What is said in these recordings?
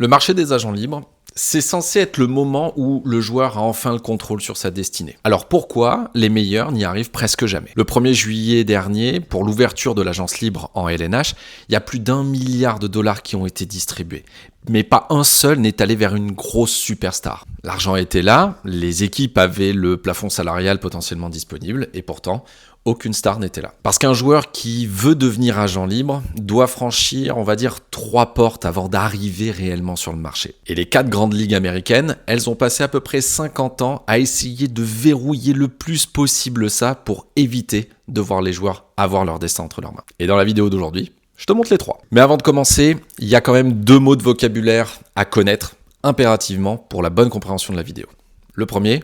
Le marché des agents libres, c'est censé être le moment où le joueur a enfin le contrôle sur sa destinée. Alors pourquoi les meilleurs n'y arrivent presque jamais? Le 1er juillet dernier, pour l'ouverture de l'agence libre en LNH, il y a plus d'1 milliard de dollars qui ont été distribués. Mais pas un seul n'est allé vers une grosse superstar. L'argent était là, les équipes avaient le plafond salarial potentiellement disponible, et pourtant, aucune star n'était là. Parce qu'un joueur qui veut devenir agent libre doit franchir, on va dire, 3 portes avant d'arriver réellement sur le marché. Et les 4 grandes ligues américaines, elles ont passé à peu près 50 ans à essayer de verrouiller le plus possible ça pour éviter de voir les joueurs avoir leur destin entre leurs mains. Et dans la vidéo d'aujourd'hui, je te montre les 3. Mais avant de commencer, il y a quand même 2 mots de vocabulaire à connaître impérativement pour la bonne compréhension de la vidéo. Le premier,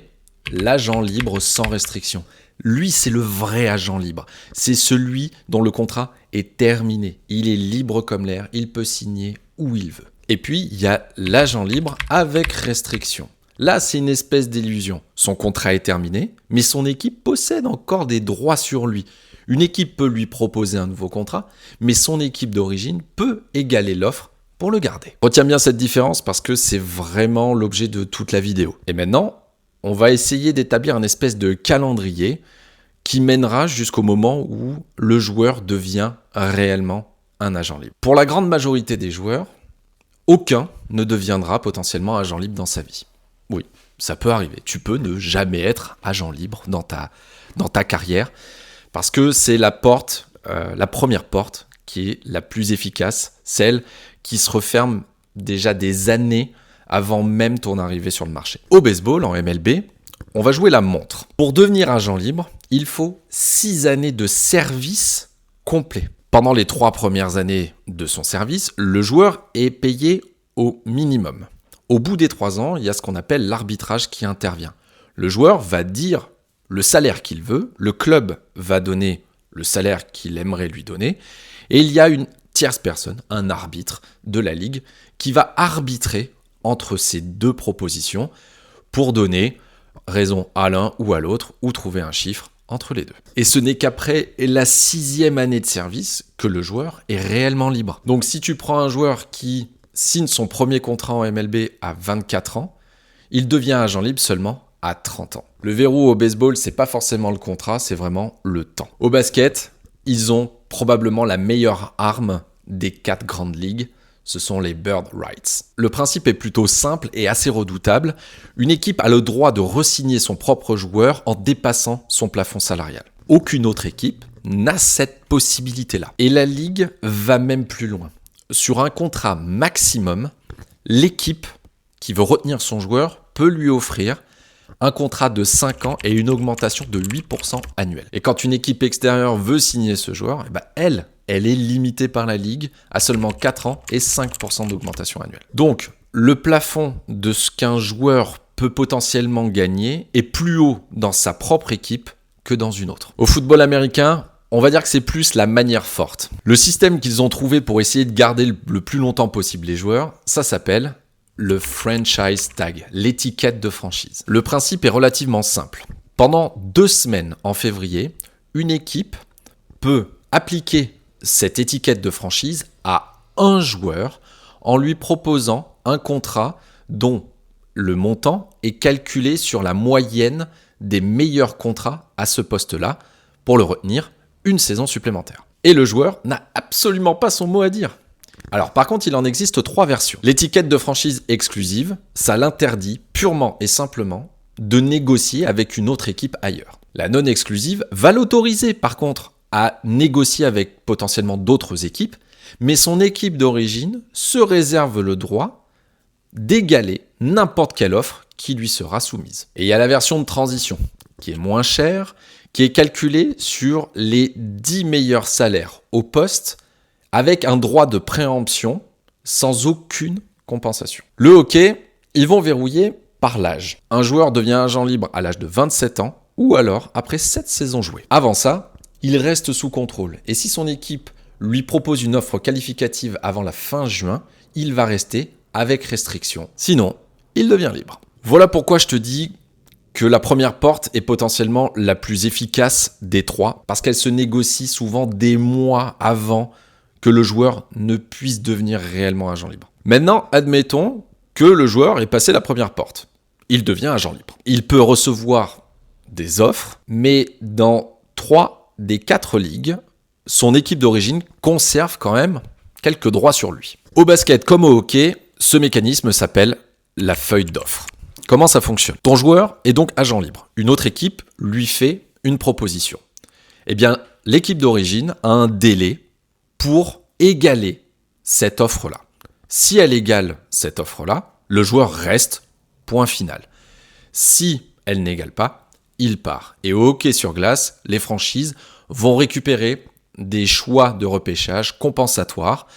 l'agent libre sans restriction. Lui, c'est le vrai agent libre. C'est celui dont le contrat est terminé. Il est libre comme l'air, il peut signer où il veut. Et puis, il y a l'agent libre avec restriction. Là, c'est une espèce d'illusion. Son contrat est terminé, mais son équipe possède encore des droits sur lui. Une équipe peut lui proposer un nouveau contrat, mais son équipe d'origine peut égaler l'offre pour le garder. Retiens bien cette différence parce que c'est vraiment l'objet de toute la vidéo. Et maintenant, on va essayer d'établir un espèce de calendrier qui mènera jusqu'au moment où le joueur devient réellement un agent libre. Pour la grande majorité des joueurs, aucun ne deviendra potentiellement agent libre dans sa vie. Oui, ça peut arriver. Tu peux ne jamais être agent libre dans ta carrière parce que c'est la première porte qui est la plus efficace, celle qui se referme déjà des années avant même ton arrivée sur le marché. Au baseball, en MLB, on va jouer la montre. Pour devenir agent libre, il faut 6 années de service complet. Pendant les 3 premières années de son service, le joueur est payé au minimum. Au bout des 3 ans, il y a ce qu'on appelle l'arbitrage qui intervient. Le joueur va dire le salaire qu'il veut, le club va donner le salaire qu'il aimerait lui donner, et il y a une tierce personne, un arbitre de la ligue, qui va arbitrer entre ces 2 propositions pour donner raison à l'un ou à l'autre ou trouver un chiffre entre les 2. Et ce n'est qu'après la 6e année de service que le joueur est réellement libre. Donc si tu prends un joueur qui signe son premier contrat en MLB à 24 ans, il devient agent libre seulement à 30 ans. Le verrou au baseball, c'est pas forcément le contrat, c'est vraiment le temps. Au basket, ils ont probablement la meilleure arme des 4 grandes ligues, ce sont les bird rights. Le principe est plutôt simple et assez redoutable. Une équipe a le droit de re-signer son propre joueur en dépassant son plafond salarial. Aucune autre équipe n'a cette possibilité-là. Et la ligue va même plus loin. Sur un contrat maximum, l'équipe qui veut retenir son joueur peut lui offrir un contrat de 5 ans et une augmentation de 8% annuelle. Et quand une équipe extérieure veut signer ce joueur, elle est limitée par la ligue à seulement 4 ans et 5% d'augmentation annuelle. Donc, le plafond de ce qu'un joueur peut potentiellement gagner est plus haut dans sa propre équipe que dans une autre. Au football américain, on va dire que c'est plus la manière forte. Le système qu'ils ont trouvé pour essayer de garder le plus longtemps possible les joueurs, ça s'appelle le franchise tag, l'étiquette de franchise. Le principe est relativement simple. Pendant 2 semaines en février, une équipe peut appliquer cette étiquette de franchise à un joueur en lui proposant un contrat dont le montant est calculé sur la moyenne des meilleurs contrats à ce poste-là pour le retenir une saison supplémentaire. Et le joueur n'a absolument pas son mot à dire. Alors par contre, il en existe 3 versions. L'étiquette de franchise exclusive, ça l'interdit purement et simplement de négocier avec une autre équipe ailleurs. La non exclusive va l'autoriser par contre à négocier avec potentiellement d'autres équipes, mais son équipe d'origine se réserve le droit d'égaler n'importe quelle offre qui lui sera soumise. Et il y a la version de transition, qui est moins chère, qui est calculée sur les 10 meilleurs salaires au poste, avec un droit de préemption sans aucune compensation. Le hockey, ils vont verrouiller par l'âge. Un joueur devient agent libre à l'âge de 27 ans ou alors après 7 saisons jouées. Avant ça, il reste sous contrôle. Et si son équipe lui propose une offre qualificative avant la fin juin, il va rester avec restriction. Sinon, il devient libre. Voilà pourquoi je te dis que la première porte est potentiellement la plus efficace des 3 parce qu'elle se négocie souvent des mois avant que le joueur ne puisse devenir réellement agent libre. Maintenant, admettons que le joueur est passé la première porte. Il devient agent libre. Il peut recevoir des offres, mais dans 3 des 4 ligues, son équipe d'origine conserve quand même quelques droits sur lui. Au basket comme au hockey, ce mécanisme s'appelle la feuille d'offre. Comment ça fonctionne ? Ton joueur est donc agent libre. Une autre équipe lui fait une proposition. Eh bien, l'équipe d'origine a un délai pour égaler cette offre-là. Si elle égale cette offre-là, le joueur reste, point final. Si elle n'égale pas, il part. Et au hockey sur glace, les franchises vont récupérer des choix de repêchage compensatoires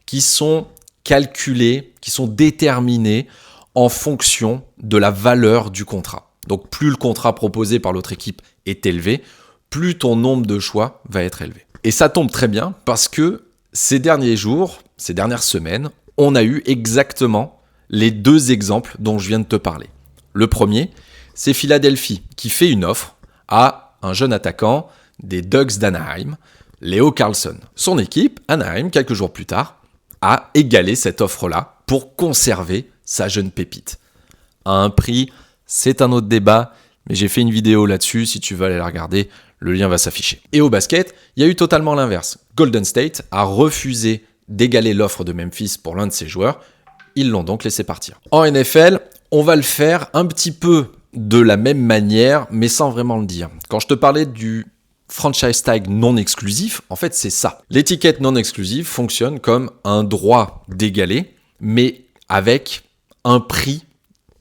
qui sont calculés, qui sont déterminés en fonction de la valeur du contrat. Donc plus le contrat proposé par l'autre équipe est élevé, plus ton nombre de choix va être élevé. Et ça tombe très bien parce que ces derniers jours, ces dernières semaines, on a eu exactement les 2 exemples dont je viens de te parler. Le premier, c'est Philadelphie qui fait une offre à un jeune attaquant des Ducks d'Anaheim, Leo Carlson. Son équipe, Anaheim, quelques jours plus tard, a égalé cette offre-là pour conserver sa jeune pépite. À un prix, c'est un autre débat, mais j'ai fait une vidéo là-dessus, si tu veux aller la regarder, le lien va s'afficher. Et au basket, il y a eu totalement l'inverse. Golden State a refusé d'égaler l'offre de Memphis pour l'un de ses joueurs, ils l'ont donc laissé partir. En NFL, on va le faire un petit peu de la même manière, mais sans vraiment le dire. Quand je te parlais du franchise tag non exclusif, en fait c'est ça. L'étiquette non exclusive fonctionne comme un droit d'égaler, mais avec un prix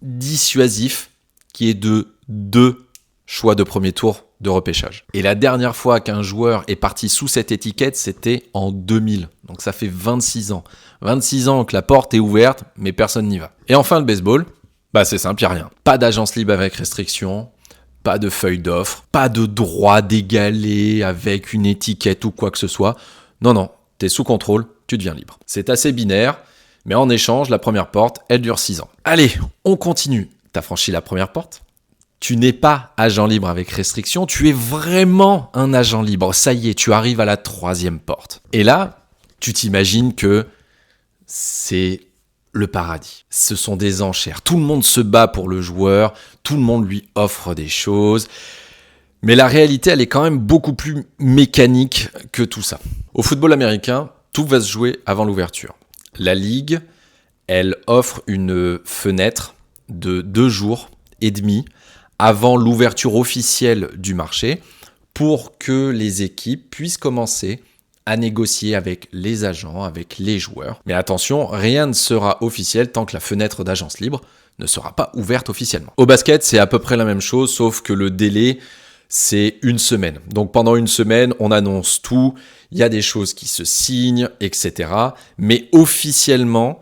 dissuasif qui est de 2 choix de premier tour de repêchage. Et la dernière fois qu'un joueur est parti sous cette étiquette, c'était en 2000. Donc ça fait 26 ans. 26 ans que la porte est ouverte, mais personne n'y va. Et enfin le baseball, c'est simple, il n'y a rien. Pas d'agence libre avec restriction, pas de feuille d'offre, pas de droit d'égaler avec une étiquette ou quoi que ce soit. Non, t'es sous contrôle, tu deviens libre. C'est assez binaire, mais en échange, la première porte, elle dure 6 ans. Allez, on continue. T'as franchi la première porte ? Tu n'es pas agent libre avec restriction, tu es vraiment un agent libre. Ça y est, tu arrives à la 3e porte. Et là, tu t'imagines que c'est le paradis. Ce sont des enchères. Tout le monde se bat pour le joueur, tout le monde lui offre des choses. Mais la réalité, elle est quand même beaucoup plus mécanique que tout ça. Au football américain, tout va se jouer avant l'ouverture. La ligue, elle offre une fenêtre de 2 jours et demi avant l'ouverture officielle du marché pour que les équipes puissent commencer à négocier avec les agents, avec les joueurs. Mais attention, rien ne sera officiel tant que la fenêtre d'agence libre ne sera pas ouverte officiellement. Au basket, c'est à peu près la même chose, sauf que le délai, c'est 1 semaine. Donc pendant 1 semaine, on annonce tout, il y a des choses qui se signent, etc. Mais officiellement,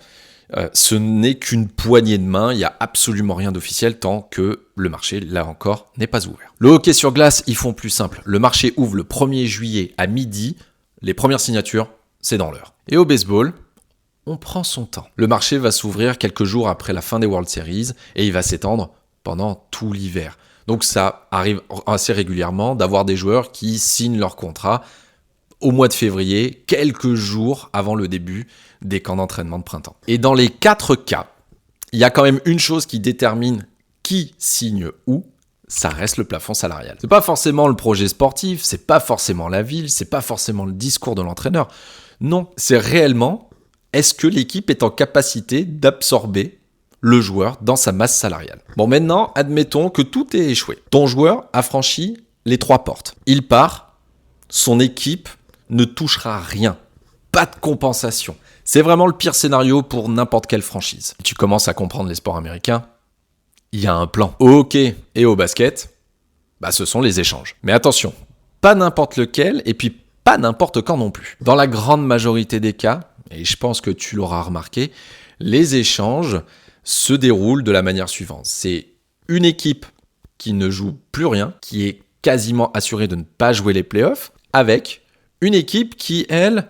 ce n'est qu'une poignée de main, il n'y a absolument rien d'officiel tant que le marché, là encore, n'est pas ouvert. Le hockey sur glace, ils font plus simple. Le marché ouvre le 1er juillet à midi, les premières signatures, c'est dans l'heure. Et au baseball, on prend son temps. Le marché va s'ouvrir quelques jours après la fin des World Series et il va s'étendre pendant tout l'hiver. Donc ça arrive assez régulièrement d'avoir des joueurs qui signent leur contrat au mois de février, quelques jours avant le début des camps d'entraînement de printemps. Et dans les 4 cas, il y a quand même une chose qui détermine qui signe où, ça reste le plafond salarial. C'est pas forcément le projet sportif, c'est pas forcément la ville, c'est pas forcément le discours de l'entraîneur. Non, c'est réellement, est-ce que l'équipe est en capacité d'absorber le joueur dans sa masse salariale ? Bon, maintenant, admettons que tout est échoué. Ton joueur a franchi les 3 portes. Il part, son équipe ne touchera rien. Pas de compensation. C'est vraiment le pire scénario pour n'importe quelle franchise. Tu commences à comprendre les sports américains. Il y a un plan. Au hockey et au basket, ce sont les échanges. Mais attention, pas n'importe lequel et puis pas n'importe quand non plus. Dans la grande majorité des cas, et je pense que tu l'auras remarqué, les échanges se déroulent de la manière suivante. C'est une équipe qui ne joue plus rien, qui est quasiment assurée de ne pas jouer les playoffs, avec une équipe qui, elle,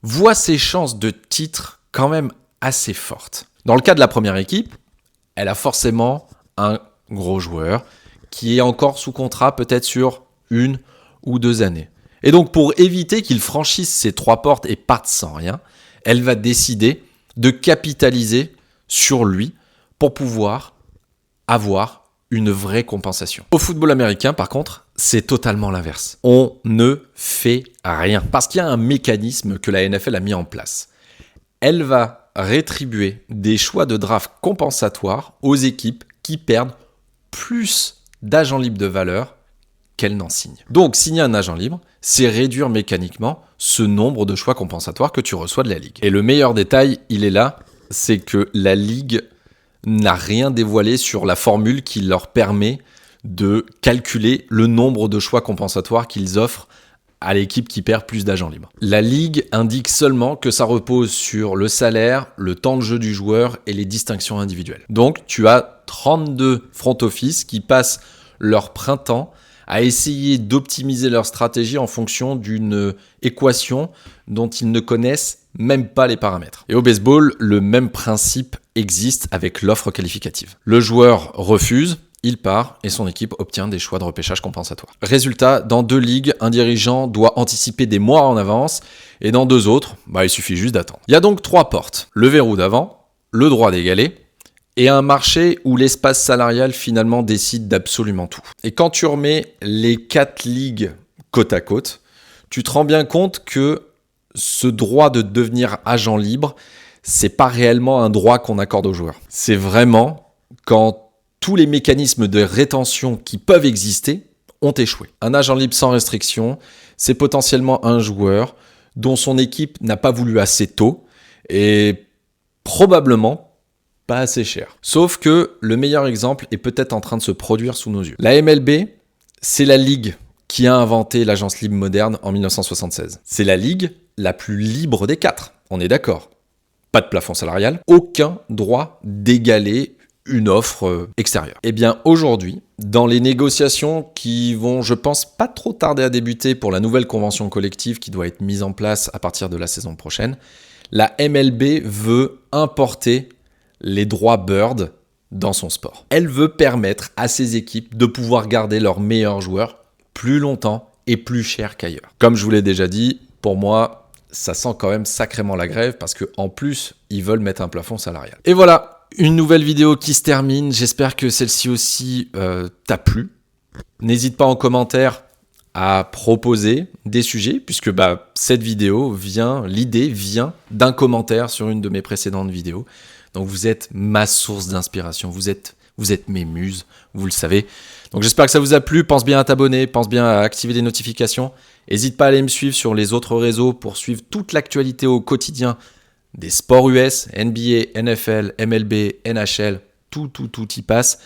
voit ses chances de titre quand même assez fortes. Dans le cas de la première équipe, elle a forcément un gros joueur qui est encore sous contrat peut-être sur 1 ou 2 années. Et donc pour éviter qu'il franchisse ces 3 portes et parte sans rien, elle va décider de capitaliser sur lui pour pouvoir avoir une vraie compensation. Au football américain, par contre, c'est totalement l'inverse. On ne fait rien parce qu'il y a un mécanisme que la NFL a mis en place. Elle va rétribuer des choix de draft compensatoires aux équipes qui perdent plus d'agents libres de valeur qu'elles n'en signent. Donc, signer un agent libre, c'est réduire mécaniquement ce nombre de choix compensatoires que tu reçois de la Ligue. Et le meilleur détail, il est là, c'est que la Ligue n'a rien dévoilé sur la formule qui leur permet de calculer le nombre de choix compensatoires qu'ils offrent à l'équipe qui perd plus d'agents libres. La Ligue indique seulement que ça repose sur le salaire, le temps de jeu du joueur et les distinctions individuelles. Donc, tu as 32 front office qui passent leur printemps à essayer d'optimiser leur stratégie en fonction d'une équation dont ils ne connaissent même pas les paramètres. Et au baseball, le même principe existe avec l'offre qualificative. Le joueur refuse, il part et son équipe obtient des choix de repêchage compensatoires. Résultat, dans 2 ligues, un dirigeant doit anticiper des mois en avance et dans 2 autres, il suffit juste d'attendre. Il y a donc 3 portes. Le verrou d'avant, le droit d'égaler et un marché où l'espace salarial finalement décide d'absolument tout. Et quand tu remets les 4 ligues côte à côte, tu te rends bien compte que ce droit de devenir agent libre, c'est pas réellement un droit qu'on accorde aux joueurs. C'est vraiment quand tous les mécanismes de rétention qui peuvent exister ont échoué. Un agent libre sans restriction, c'est potentiellement un joueur dont son équipe n'a pas voulu assez tôt et probablement pas assez cher. Sauf que le meilleur exemple est peut-être en train de se produire sous nos yeux. La MLB, c'est la ligue qui a inventé l'agence libre moderne en 1976. C'est la ligue la plus libre des 4, on est d'accord. Pas de plafond salarial, aucun droit d'égaler une offre extérieure. Eh bien aujourd'hui, dans les négociations qui vont, je pense, pas trop tarder à débuter pour la nouvelle convention collective qui doit être mise en place à partir de la saison prochaine, la MLB veut importer les droits Bird dans son sport. Elle veut permettre à ses équipes de pouvoir garder leurs meilleurs joueurs plus longtemps et plus cher qu'ailleurs. Comme je vous l'ai déjà dit, pour moi, ça sent quand même sacrément la grève parce qu'en plus, ils veulent mettre un plafond salarial. Et voilà, une nouvelle vidéo qui se termine. J'espère que celle-ci aussi t'a plu. N'hésite pas en commentaire à proposer des sujets puisque cette vidéo l'idée vient d'un commentaire sur une de mes précédentes vidéos. Donc vous êtes ma source d'inspiration, vous êtes mes muses, vous le savez. Donc j'espère que ça vous a plu, pense bien à t'abonner, pense bien à activer les notifications. N'hésite pas à aller me suivre sur les autres réseaux pour suivre toute l'actualité au quotidien des sports US, NBA, NFL, MLB, NHL, tout y passe.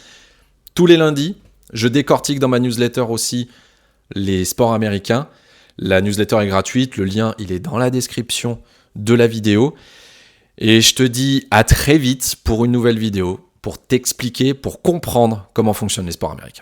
Tous les lundis, je décortique dans ma newsletter aussi les sports américains. La newsletter est gratuite, le lien il est dans la description de la vidéo. Et je te dis à très vite pour une nouvelle vidéo, pour t'expliquer, pour comprendre comment fonctionnent les sports américains.